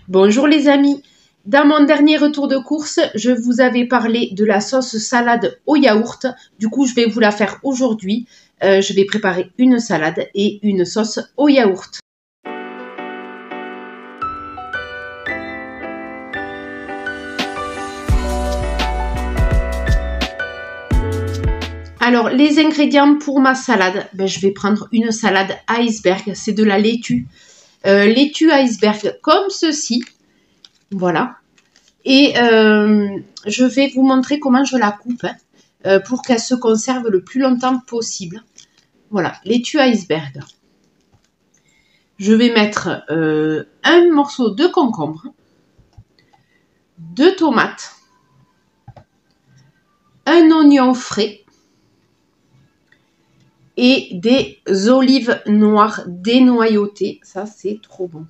Bonjour les amis, dans mon dernier retour de course, je vous avais parlé de la sauce salade au yaourt. Du coup, je vais vous la faire aujourd'hui. Je vais préparer une salade et une sauce au yaourt. Alors, les ingrédients pour ma salade, je vais prendre une salade iceberg, c'est de la laitue. Laitue iceberg comme ceci, voilà. Et je vais vous montrer comment je la coupe pour qu'elle se conserve le plus longtemps possible. Voilà, laitue iceberg. Je vais mettre un morceau de concombre, 2 tomates, un oignon frais et des olives noires dénoyautées. Ça, c'est trop bon.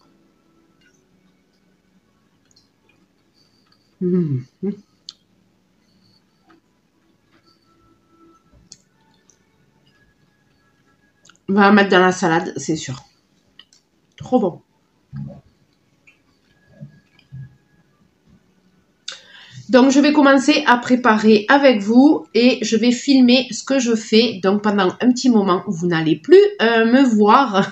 Mmh. On va la mettre dans la salade, c'est sûr. Trop bon. Donc, je vais commencer à préparer avec vous et je vais filmer ce que je fais. Donc, pendant un petit moment, vous n'allez plus me voir.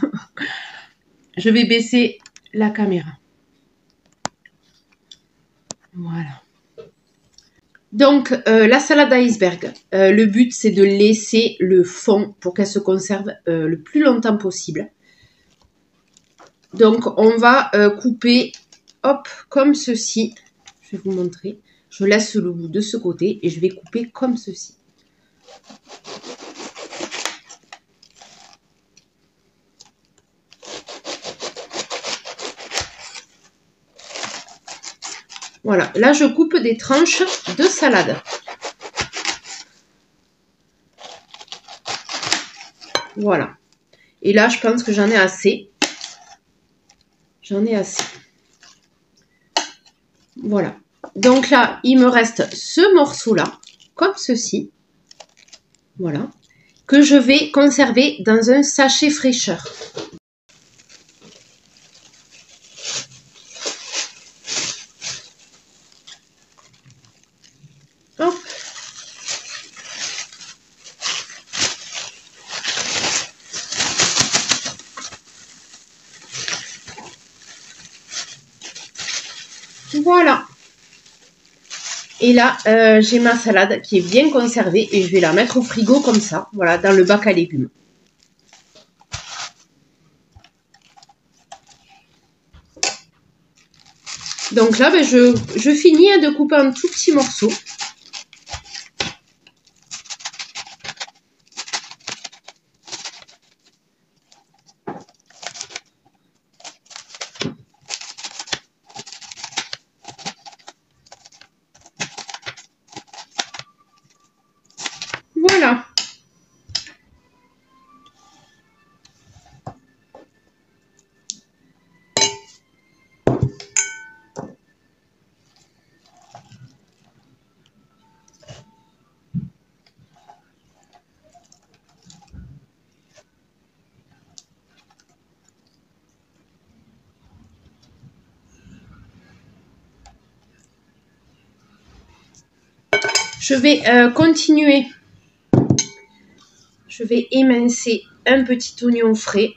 Je vais baisser la caméra. Voilà. Donc, la salade iceberg, le but, c'est de laisser le fond pour qu'elle se conserve le plus longtemps possible. Donc, on va couper, hop, comme ceci. Je vais vous montrer. Je laisse le bout de ce côté et je vais couper comme ceci. Voilà, là, je coupe des tranches de salade. Voilà. Et là, je pense que j'en ai assez. J'en ai assez. Voilà. Donc là, il me reste ce morceau-là, comme ceci. Voilà. Que je vais conserver dans un sachet fraîcheur. Hop. Voilà. Et là, j'ai ma salade qui est bien conservée et je vais la mettre au frigo comme ça, voilà, dans le bac à légumes. Donc là, je finis de couper en tout petits morceaux. Voilà. Je vais continuer. Je vais émincer un petit oignon frais.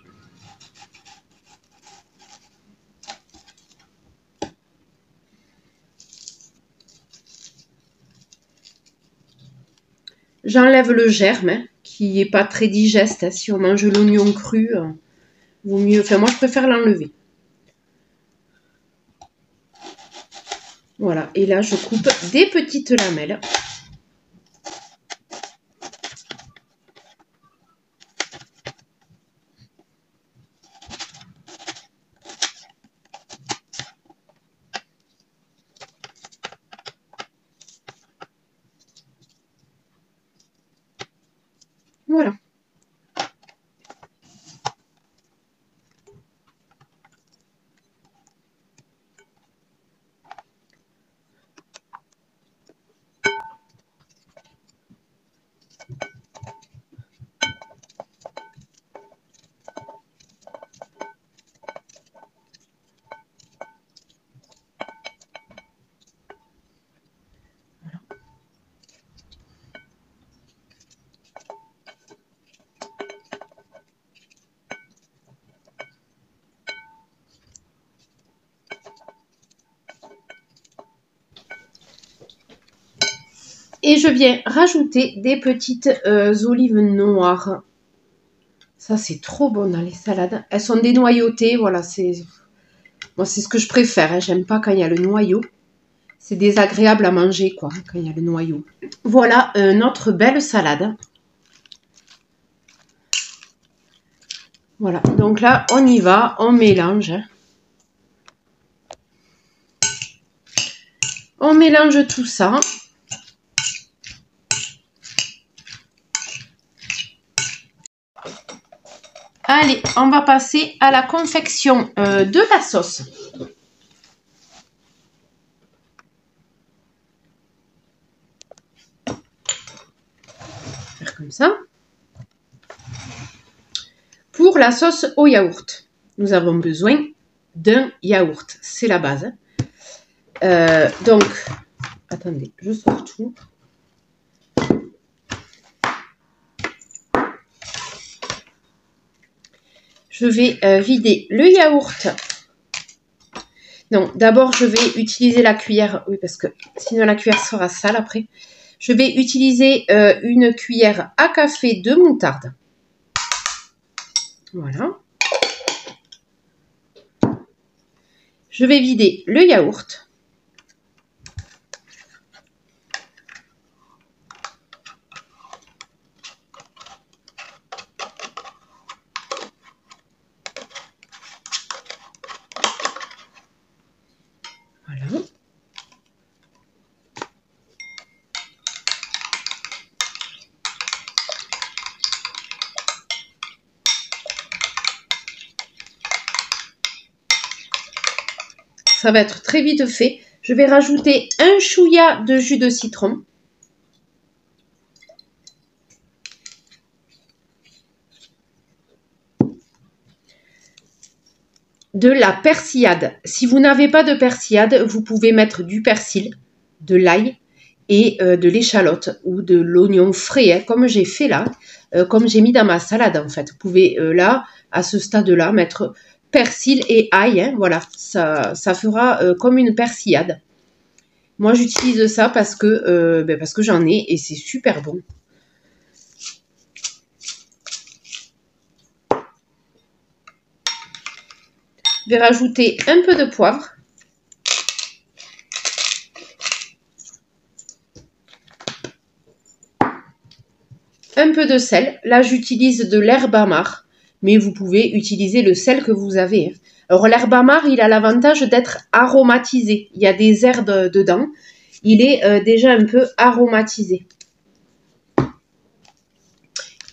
J'enlève le germe, qui n'est pas très digeste. Si on mange l'oignon cru, vaut mieux. Enfin, moi, je préfère l'enlever. Voilà. Et là, je coupe des petites lamelles. Voilà. Et je viens rajouter des petites olives noires. Ça, c'est trop bon dans les salades. Elles sont dénoyautées, voilà, moi, c'est ce que je préfère. Hein. J'aime pas quand il y a le noyau. C'est désagréable à manger, quoi, quand il y a le noyau. Voilà notre belle salade. Voilà, donc là, on y va, on mélange. On mélange tout ça. Allez, on va passer à la confection de la sauce. Faire comme ça. Pour la sauce au yaourt, nous avons besoin d'un yaourt. C'est la base. Donc, attendez, je sors tout. Je vais vider le yaourt. Non, d'abord, je vais utiliser la cuillère. Oui, parce que sinon la cuillère sera sale après. Je vais utiliser une cuillère à café de moutarde. Voilà. Je vais vider le yaourt. Voilà. Ça va être très vite fait. Je vais rajouter un chouïa de jus de citron. De la persillade. Si vous n'avez pas de persillade, vous pouvez mettre du persil, de l'ail et de l'échalote ou de l'oignon frais, hein, comme j'ai fait là, comme j'ai mis dans ma salade en fait. Vous pouvez là, à ce stade-là, mettre persil et ail. Hein, voilà, ça fera comme une persillade. Moi, j'utilise ça parce que j'en ai et c'est super bon. Je vais rajouter un peu de poivre. Un peu de sel. Là, j'utilise de l'herbe amare, mais vous pouvez utiliser le sel que vous avez. Alors, l'herbe amare, il a l'avantage d'être aromatisé. Il y a des herbes dedans. Il est déjà un peu aromatisé.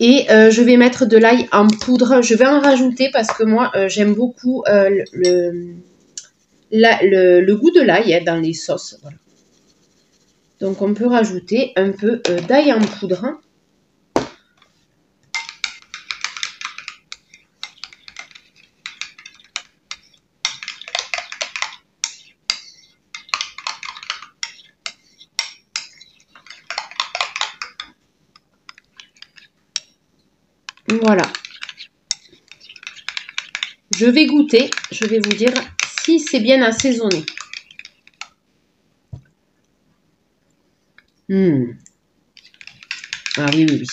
Et je vais mettre de l'ail en poudre. Je vais en rajouter parce que moi, j'aime beaucoup le goût de l'ail dans les sauces. Voilà. Donc, on peut rajouter un peu d'ail en poudre. Voilà. Je vais goûter. Je vais vous dire si c'est bien assaisonné. Ah oui, oui, oui.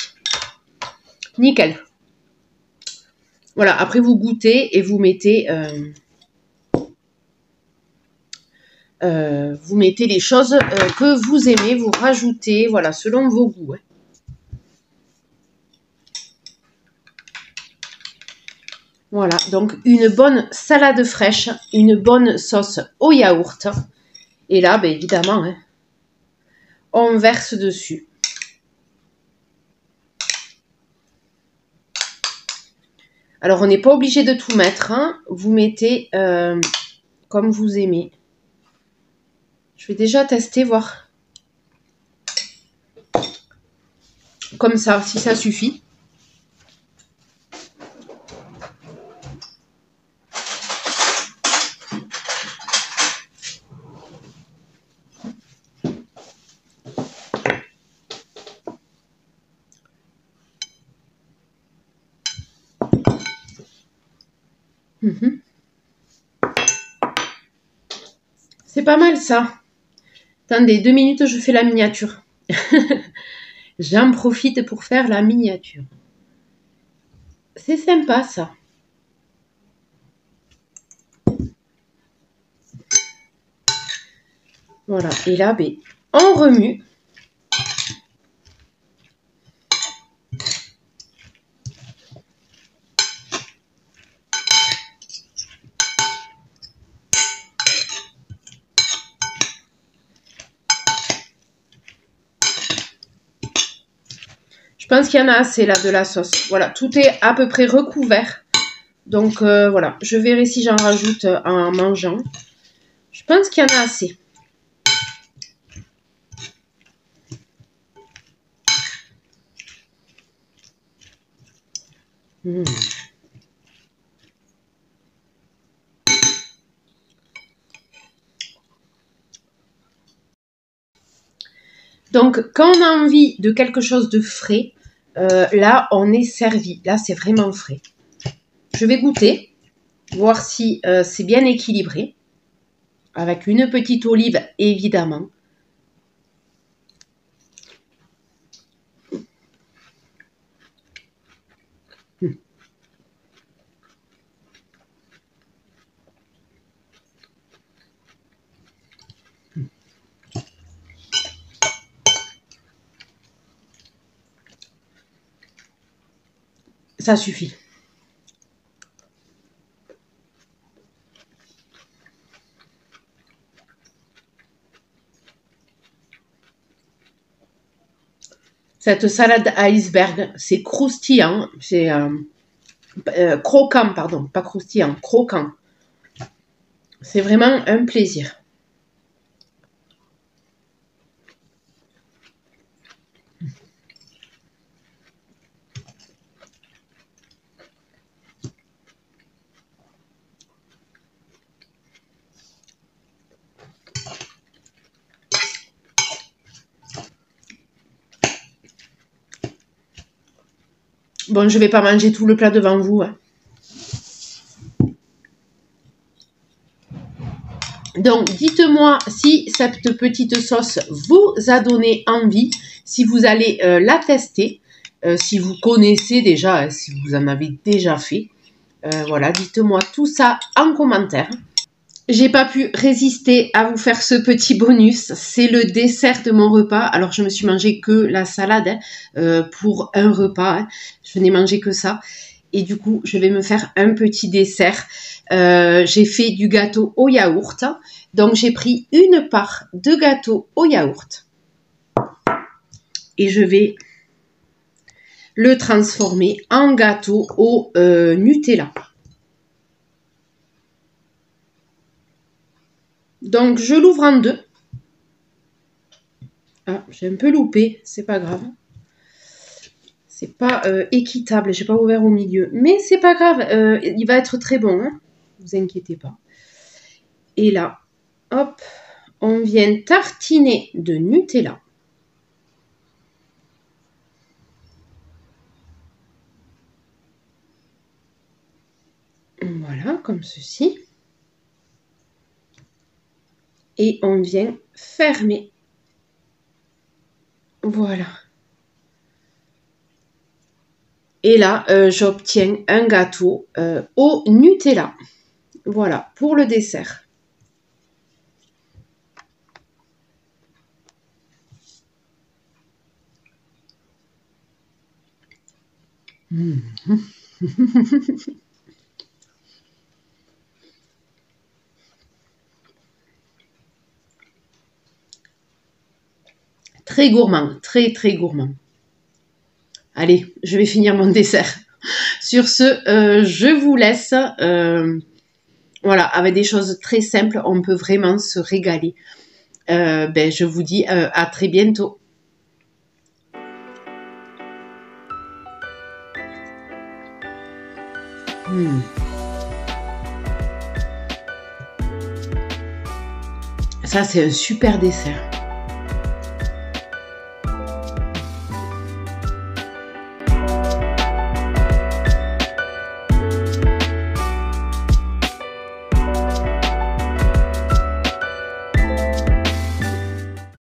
Nickel. Voilà, après vous goûtez et vous mettez les choses que vous aimez, vous rajoutez, voilà, selon vos goûts. Hein. Voilà, donc une bonne salade fraîche, une bonne sauce au yaourt. Et là, ben, évidemment, hein, on verse dessus. Alors, on n'est pas obligé de tout mettre. Hein. Vous mettez comme vous aimez. Je vais déjà tester, voir. Comme ça, si ça suffit. C'est pas mal ça. Attendez, 2 minutes, je fais la miniature. J'en profite pour faire la miniature. C'est sympa ça. Voilà, et là, ben, on remue. Je pense qu'il y en a assez là de la sauce. Voilà, tout est à peu près recouvert. Donc voilà, je verrai si j'en rajoute en mangeant. Je pense qu'il y en a assez. Donc, quand on a envie de quelque chose de frais, là, on est servi. Là, c'est vraiment frais. Je vais goûter, voir si c'est bien équilibré. Avec une petite olive, évidemment. Ça suffit. Cette salade à iceberg, c'est croustillant, c'est croquant, pardon, pas croustillant, croquant. C'est vraiment un plaisir. Bon, je vais pas manger tout le plat devant vous. Hein. Donc, dites-moi si cette petite sauce vous a donné envie, si vous allez la tester, si vous connaissez déjà, hein, si vous en avez déjà fait. Voilà, dites-moi tout ça en commentaire. J'ai pas pu résister à vous faire ce petit bonus. C'est le dessert de mon repas. Alors, je me suis mangé que la salade pour un repas. Hein. Je n'ai mangé que ça. Et du coup, je vais me faire un petit dessert. J'ai fait du gâteau au yaourt. Donc, j'ai pris une part de gâteau au yaourt. Et je vais le transformer en gâteau au Nutella. Donc, je l'ouvre en deux. Ah, j'ai un peu loupé, c'est pas grave. C'est pas équitable, j'ai pas ouvert au milieu. Mais c'est pas grave, il va être très bon, hein. Vous inquiétez pas. Et là, hop, on vient tartiner de Nutella. Voilà, comme ceci. Et on vient fermer. Voilà. Et là, j'obtiens un gâteau au Nutella. Voilà, pour le dessert. Mmh. Très gourmand, très très gourmand. Allez, je vais finir mon dessert. Sur ce, je vous laisse. Voilà, avec des choses très simples, on peut vraiment se régaler. Je vous dis à très bientôt. Ça, c'est un super dessert.